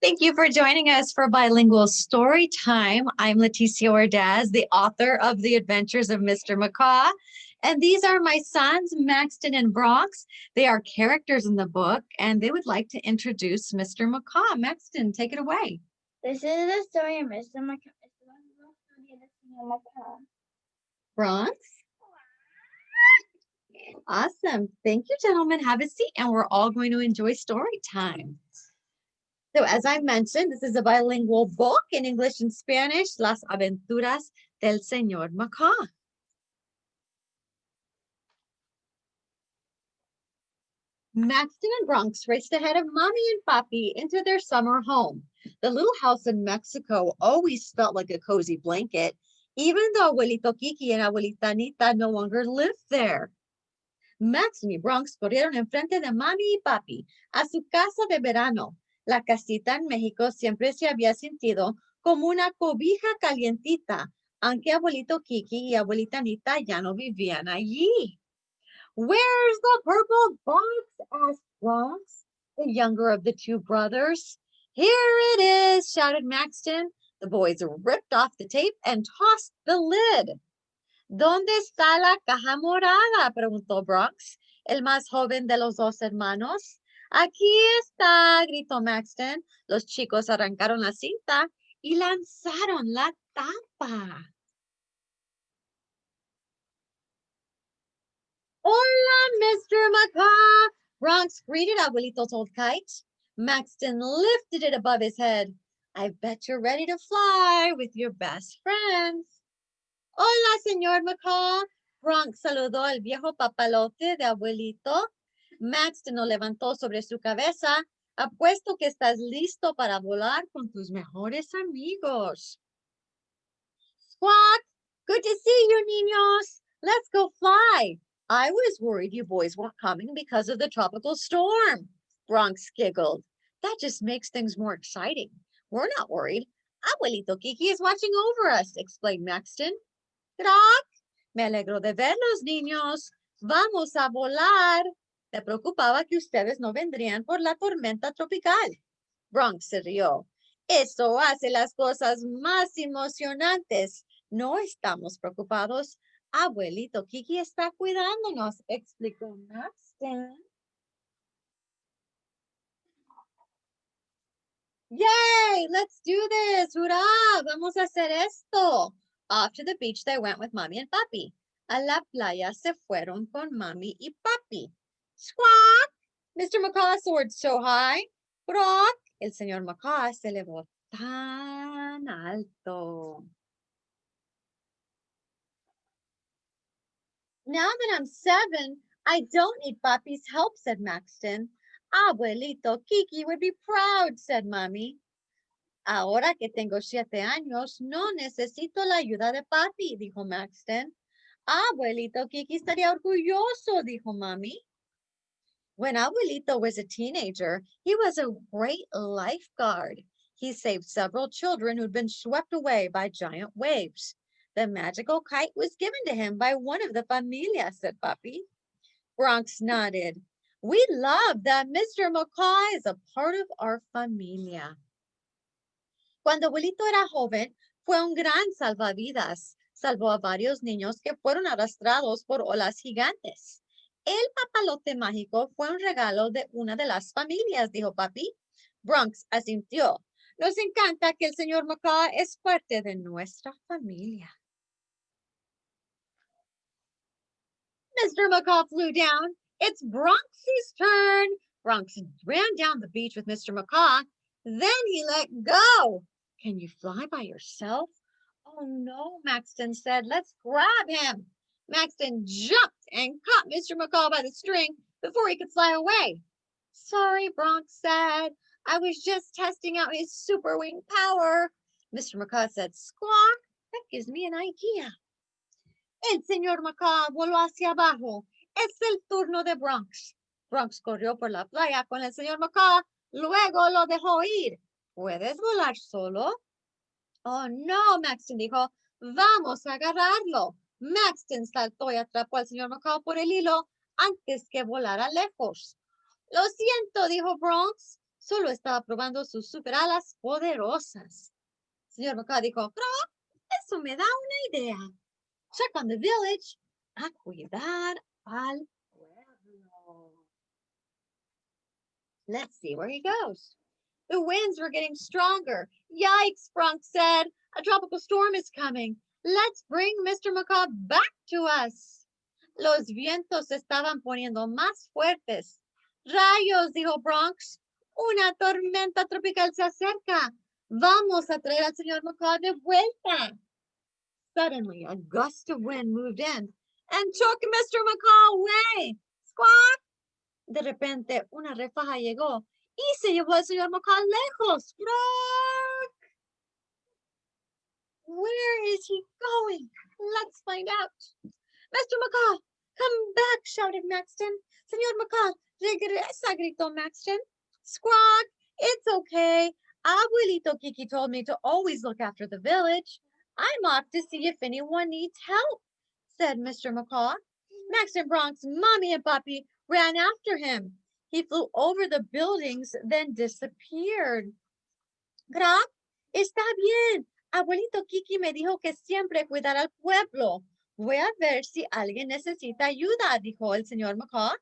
Thank you for joining us for Bilingual Story Time. I'm Leticia Ordaz, the author of The Adventures of Mr. Macaw. And these are my sons, Maxton and Bronx. They are characters in the book, and they would like to introduce Mr. Macaw. Maxton, take it away. This is the story of Mr. Macaw. Bronx? Awesome. Thank you, gentlemen. Have a seat, and we're all going to enjoy story time. So as I mentioned, this is a bilingual book in English and Spanish, Las Aventuras del Señor Macaw. Maxton and Bronx raced ahead of Mommy and Papi into their summer home. The little house in Mexico always felt like a cozy blanket, even though Abuelito Kiki and Abuelita Anita no longer lived there. Maxton y Bronx corrieron enfrente de Mami y Papi a su casa de verano. La casita en México siempre se había sentido como una cobija calientita, aunque Abuelito Kiki y Abuelita Anita ya no vivían allí. Where's the purple box? Asked Bronx, the younger of the two brothers. Here it is, shouted Maxton. The boys ripped off the tape and tossed the lid. ¿Dónde está la caja morada? Preguntó Bronx, el más joven de los dos hermanos. Aquí está, gritó Maxton. Los chicos arrancaron la cinta y lanzaron la tapa. Hola, Mr. Macaw! Bronx greeted Abuelito's old kite. Maxton lifted it above his head. I bet you're ready to fly with your best friends. Hola, señor Macaw. Bronx saludó al viejo papalote de Abuelito. Maxton lo levantó sobre su cabeza. Apuesto que estás listo para volar con tus mejores amigos. Squawk! Good to see you, niños. Let's go fly. I was worried you boys weren't coming because of the tropical storm. Bronx giggled. That just makes things more exciting. We're not worried. Abuelito Kiki is watching over us, explained Maxton. Croc, me alegro de verlos, niños. Vamos a volar. ¿Te preocupaba que ustedes no vendrían por la tormenta tropical? Bronx se rió. Eso hace las cosas más emocionantes. No estamos preocupados. Abuelito Kiki está cuidándonos, explicó Maxton. Yay, let's do this. Hurrah, vamos a hacer esto. Off to the beach they went with Mommy and Papi. A la playa se fueron con Mommy y Papi. Squawk! Mr. Macaw soared so high. Croc! El señor Macaw se elevó tan alto. Now that I'm 7, I don't need Papi's help, said Maxton. Abuelito Kiki would be proud, said Mommy. Ahora que tengo 7 años, no necesito la ayuda de Papi, dijo Maxton. Abuelito Kiki estaría orgulloso, dijo Mommy. When Abuelito was a teenager, he was a great lifeguard. He saved several children who'd been swept away by giant waves. The magical kite was given to him by one of the familias, said Papi. Bronx nodded. We love that Mr. Macaw is a part of our familia. Cuando Abuelito era joven, fue un gran salvavidas. Salvó a varios niños que fueron arrastrados por olas gigantes. El papalote mágico fue un regalo de una de las familias, dijo Papi. Bronx asintió. Nos encanta que el señor Macaw es parte de nuestra familia. Mr. Macaw flew down. It's Bronx's turn. Bronx ran down the beach with Mr. Macaw. Then he let go. Can you fly by yourself? Oh, no, Maxton said. Let's grab him. Maxton jumped and caught Mr. Macaw by the string before he could fly away. Sorry, Bronx said. I was just testing out his super wing power. Mr. Macaw said, Squawk, that gives me an idea. El señor Macaw voló hacia abajo. Es el turno de Bronx. Bronx corrió por la playa con el señor Macaw. Luego lo dejó ir. ¿Puedes volar solo? Oh, no, Maxton dijo. Vamos a agarrarlo. Maxton saltó y atrapó al señor Macaw por el hilo antes que volara lejos. Lo siento, dijo Bronx. Solo estaba probando sus super alas poderosas. Señor Macaw dijo, Croc, eso me da una idea. Check on the village. A cuidar al pueblo. Let's see where he goes. The winds were getting stronger. Yikes, Bronx said. A tropical storm is coming. Let's bring Mr. Macaw back to us. Los vientos se estaban poniendo más fuertes. Rayos, dijo Bronx. Una tormenta tropical se acerca. Vamos a traer al señor Macaw de vuelta. Suddenly, a gust of wind moved in and took Mr. Macaw away. Squawk! De repente, una refaja llegó y se llevó al señor Macaw lejos. Squawk! Where is he going? Let's find out. Mr. Macaw, come back, shouted Maxton. Señor Macaw, regresa, gritó Maxton. Squawk, it's okay. Abuelito Kiki told me to always look after the village. I'm off to see if anyone needs help, said Mr. Macaw. Max and Bronx, Mommy and Puppy ran after him. He flew over the buildings, then disappeared. Croc, está bien. Abuelito Kiki me dijo que siempre cuidar al pueblo. Voy a ver si alguien necesita ayuda, dijo el señor Macaw.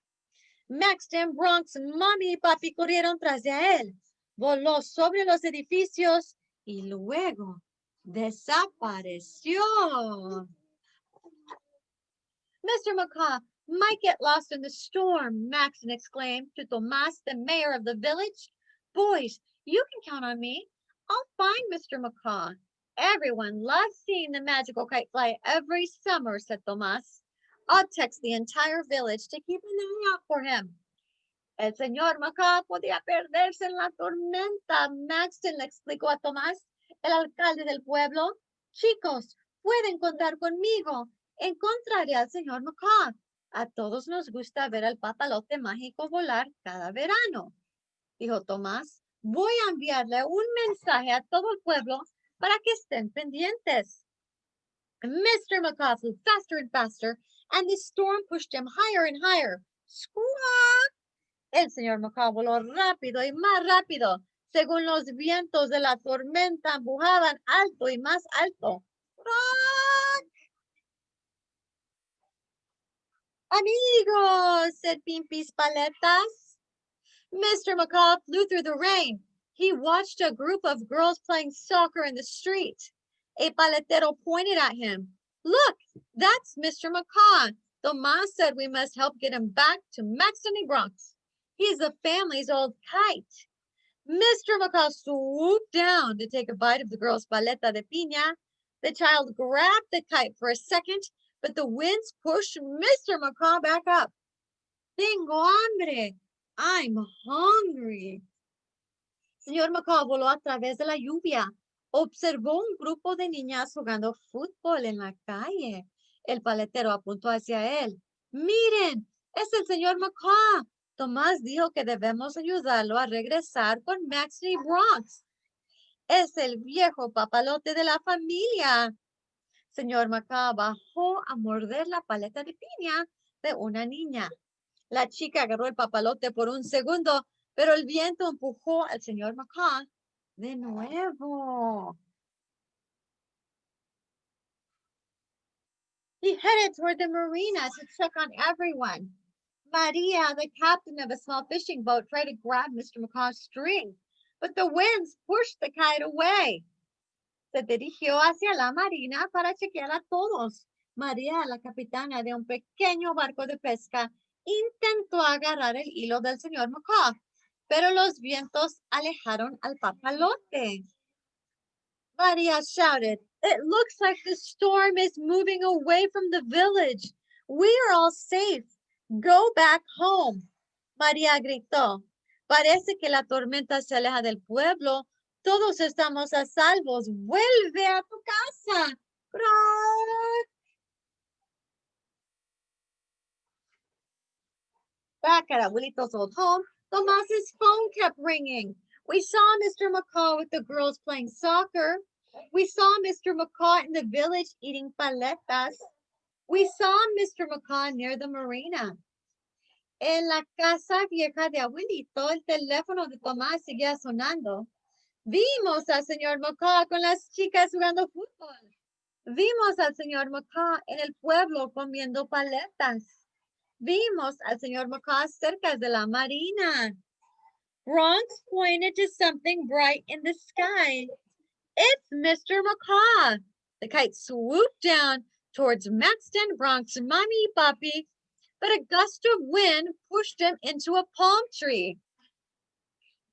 Maxton, Bronx, Mommy y Papi corrieron tras de él. Voló sobre los edificios y luego desapareció. Mr. Macaw might get lost in the storm, Maxton exclaimed to Tomas, the mayor of the village. Boys, you can count on me. I'll find Mr. Macaw. Everyone loves seeing the magical kite fly every summer, said Tomas. I'll text the entire village to keep an eye out for him. El señor Macaw podía perderse en la tormenta. Maxton le explicó a Tomás, el alcalde del pueblo. Chicos, pueden contar conmigo. Encontraré al señor Macaw. A todos nos gusta ver al papalote mágico volar cada verano. Dijo Tomás, voy a enviarle un mensaje a todo el pueblo para que estén pendientes. Mr. Macaw flew faster and faster, and the storm pushed him higher and higher. Squawk! El señor Macaw voló rápido y más rápido, según los vientos de la tormenta empujaban alto y más alto. ¡Rock! Amigos, said Pimpy's Paletas. Mr. Macaw flew through the rain. He watched a group of girls playing soccer in the street. A paletero pointed at him. Look, that's Mr. Macaw. Tomas said we must help get him back to Maxton and Bronx. He's the family's old kite. Mr. Macaw swooped down to take a bite of the girl's paleta de piña. The child grabbed the kite for a second, but the winds pushed Mr. Macaw back up. Tengo hambre. I'm hungry. Señor Macaw voló a través de la lluvia. Observó un grupo de niñas jugando fútbol en la calle. El paletero apuntó hacia él. Miren, es el señor Macaw. Tomás dijo que debemos ayudarlo a regresar con Maxton y Bronx. Es el viejo papalote de la familia. Señor Macaw bajó a morder la paleta de piña de una niña. La chica agarró el papalote por un segundo, pero el viento empujó al señor Macaw de nuevo. He headed toward the marina to check on everyone. Maria, the captain of a small fishing boat, tried to grab Mr. Macaw's string, but the winds pushed the kite away. Se dirigió hacia la marina para chequear a todos. María, la capitana de un pequeño barco de pesca, intentó agarrar el hilo del señor Macaw, pero los vientos alejaron al papalote. Maria shouted, "It looks like the storm is moving away from the village. We are all safe. Go back home." María gritó, "Parece que la tormenta se aleja del pueblo. Todos estamos a salvos. Vuelve a tu casa." ¡Croak! Back at Abuelito's old home, Tomas's phone kept ringing. We saw Mr. Macaw with the girls playing soccer. We saw Mr. Macaw in the village eating paletas. We saw Mr. Macaw near the marina. En la casa vieja de abuelito, el teléfono de Tomás seguía sonando. Vimos al señor Macaw con las chicas jugando fútbol. Vimos al señor Macaw en el pueblo comiendo paletas. Vimos al señor Macaw cerca de la marina. Bronx pointed to something bright in the sky. It's Mr. Macaw. The kite swooped down towards Maxton Bronx mommy puppy, but a gust of wind pushed him into a palm tree.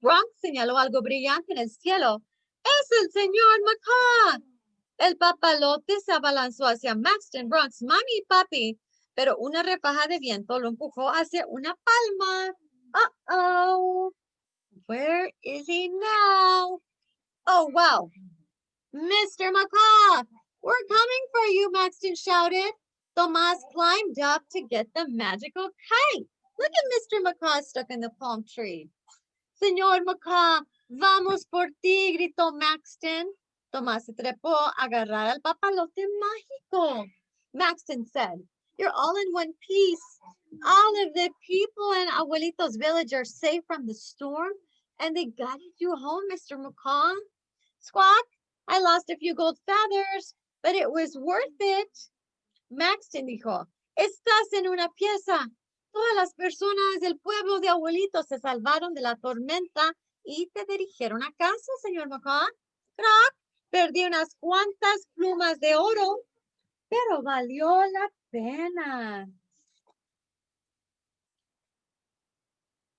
Bronx señaló algo brillante en el cielo. ¡Es el señor Macaw! El papalote se abalanzó hacia Maxton Bronx mommy puppy, pero una refaja de viento lo empujó hacia una palma. Uh-oh. Where is he now? Oh, wow. Mr. Macaw, we're coming for you, Maxton shouted. Tomás climbed up to get the magical kite. Look at Mr. Macaw stuck in the palm tree. Señor Macaw, vamos por ti, gritó Maxton. Tomás se trepó a agarrar al papalote mágico. Maxton said, you're all in one piece. All of the people in Abuelito's village are safe from the storm, and they guided you home, Mr. Macaw. Squawk, I lost a few gold feathers, but it was worth it. Maxton dijo, estás en una pieza. Todas las personas del pueblo de Abuelito se salvaron de la tormenta y te dirigieron a casa, señor Macaw. Crack, perdí unas cuantas plumas de oro, pero valió la pena.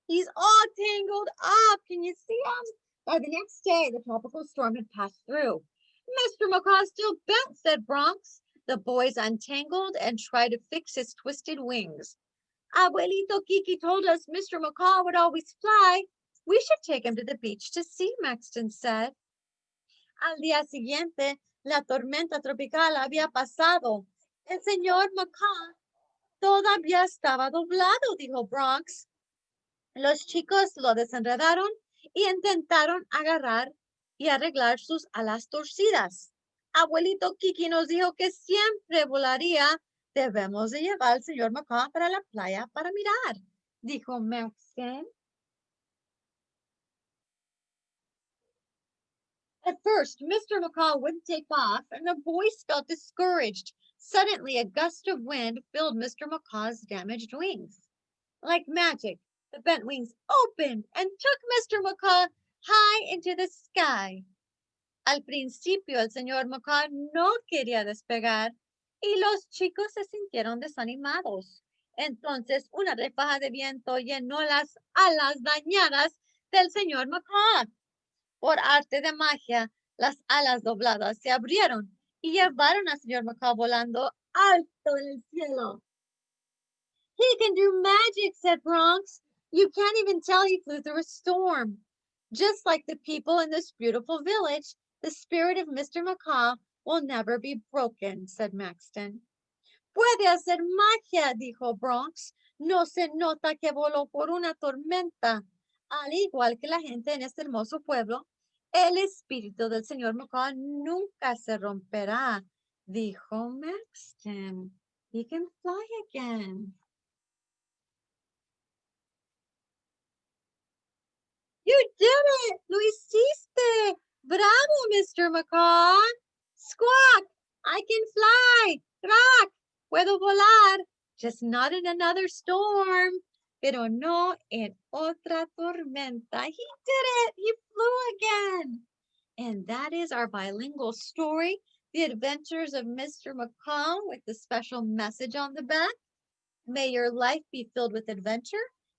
He's all tangled up. Can you see him? By the next day, the tropical storm had passed through. Mr. Macaw still bent, said Bronx. The boys untangled and tried to fix his twisted wings. Abuelito Kiki told us Mr. Macaw would always fly. We should take him to the beach to see, Maxton said. Al día siguiente, la tormenta tropical había pasado. El señor Macaw todavía estaba doblado, dijo Bronx. Los chicos lo desenredaron y intentaron agarrar y arreglar sus alas torcidas. Abuelito Kiki nos dijo que siempre volaría. Debemos de llevar al señor Macaw para la playa para mirar, dijo Maxton. At first, Mr. Macaw wouldn't take off, and the boys felt discouraged. Suddenly, a gust of wind filled Mr. Macaw's damaged wings. Like magic, the bent wings opened and took Mr. Macaw high into the sky. Al principio, el señor Macaw no quería despegar y los chicos se sintieron desanimados. Entonces, una refaja de viento llenó las alas dañadas del señor Macaw. Por arte de magia, las alas dobladas se abrieron y llevaron al señor Macaw volando alto en el cielo. He can do magic, said Bronx. You can't even tell he flew through a storm. Just like the people in this beautiful village, the spirit of Mr. Macaw will never be broken, said Maxton. Puede hacer magia, dijo Bronx. No se nota que voló por una tormenta. Al igual que la gente en este hermoso pueblo, el espíritu del señor Macaw nunca se romperá, dijo Maxton. He can fly again. You did it! Lo hiciste! Bravo, Mr. Macaw! Squawk! I can fly! Crack! Puedo volar! Just not in another storm. Pero no en otra tormenta. He did it! He flew again! And that is our bilingual story, The Adventures of Mr. Macaw, with the special message on the back. May your life be filled with adventure.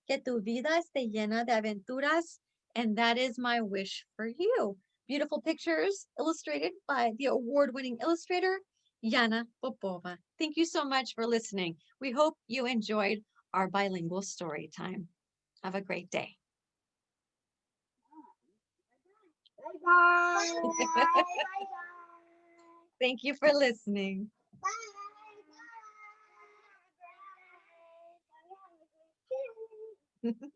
Que tu vida esté llena de aventuras. And that is my wish for you. Beautiful pictures illustrated by the award-winning illustrator, Yana Popova. Thank you so much for listening. We hope you enjoyed our bilingual story time. Have a great day. Bye-bye. Thank you for listening. Bye.